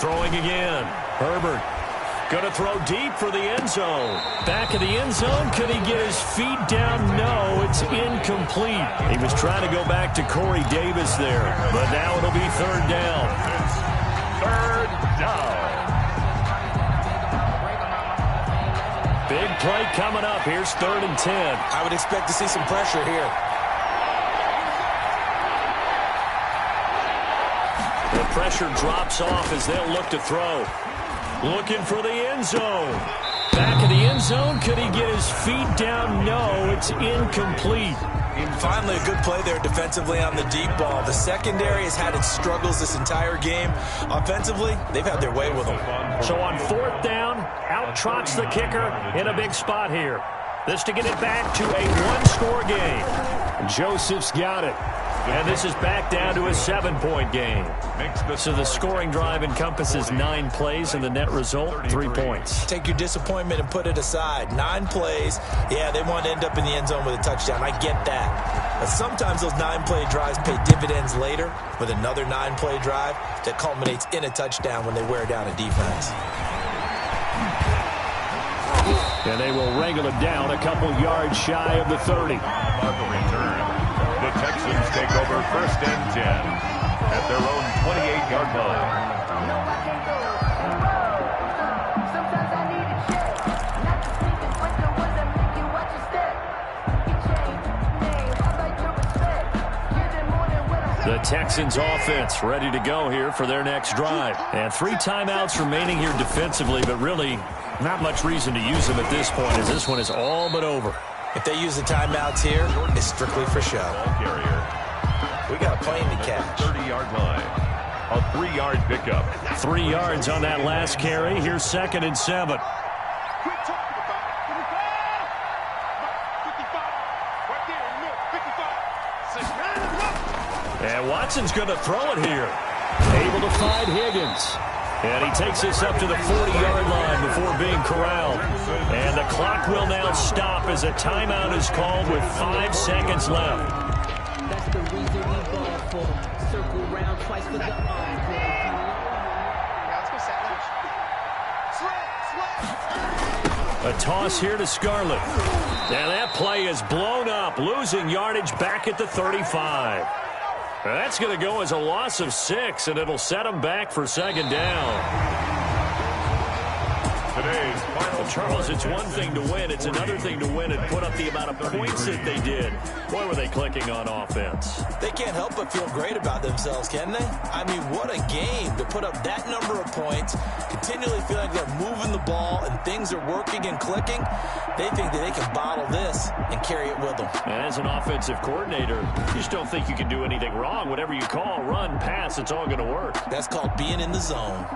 Throwing again. Herbert going to throw deep for the end zone. Back of the end zone. Could he get his feet down? No, it's incomplete. He was trying to go back to Corey Davis there, but now it'll be third down. Third down. Big play coming up. Here's 3rd and 10. I would expect to see some pressure here. The pressure drops off as they'll look to throw. Looking for the end zone. Back of the end zone. Could he get his feet down? No, it's incomplete. Finally, a good play there defensively on the deep ball. The secondary has had its struggles this entire game. Offensively, they've had their way with them. So on 4th down, out trots the kicker in a big spot here. This to get it back to a one-score game. Joseph's got it. And this is back down to a 7-point game. So the scoring drive encompasses 9 plays, and the net result, 3 points. Take your disappointment and put it aside. 9 plays. Yeah, they want to end up in the end zone with a touchdown. I get that. But sometimes those 9-play drives pay dividends later with another 9-play drive that culminates in a touchdown when they wear down a defense. And they will wrangle it down a couple yards shy of the 30. On the return, the Texans take over 1st and 10 at their own 28-yard line. The Texans offense ready to go here for their next drive. And 3 timeouts remaining here defensively, but really not much reason to use them at this point as this one is all but over. If they use the timeouts here, it's strictly for show. Carrier. We got a plane to catch. 30-yard line. A 3-yard pickup. 3 yards on that last carry. Here's 2nd and 7. Quit talking about it. 55. Right there in the middle. 55. And Watson's going to throw it here. Able to find Higgins. And he takes this up to the 40-yard line before being corralled. And the clock will now stop as a timeout is called with 5 seconds left. That's the reason we ball for. Circle round twice for the encore. A toss here to Scarlett. And that play is blown up, losing yardage back at the 35. That's going to go as a loss of 6, and it'll set them back for 2nd down. Today's final. Well, Charles, it's one thing to win. It's another thing to win and put up the amount of points that they did. Boy, were they clicking on offense. They can't help but feel great about themselves, can they? I mean, what a game to put up that number of points, continually feeling like they're moving the ball and things are working and clicking. They think that they can bottle this and carry it with them. And as an offensive coordinator, you just don't think you can do anything wrong. Whatever you call, run, pass, it's all going to work. That's called being in the zone.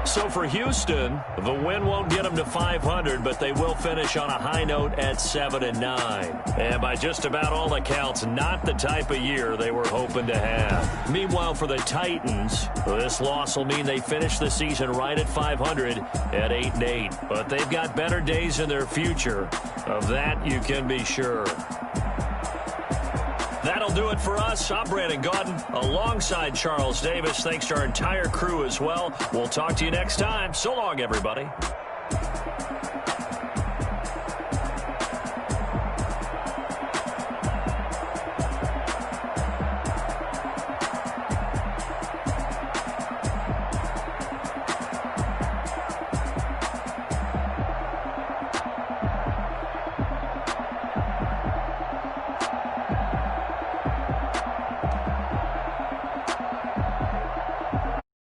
So for Houston, the win won't get them to 500, but they will finish on a high note at 7-9. And by just about all accounts, not the type of year they were hoping to have. Meanwhile, for the Titans, this loss will mean they finish the season right at 500 at 8-8. But they've got better days in their future. Of that, you can be sure. That'll do it for us. I'm Brandon Gaudin alongside Charles Davis. Thanks to our entire crew as well. We'll talk to you next time. So long, everybody.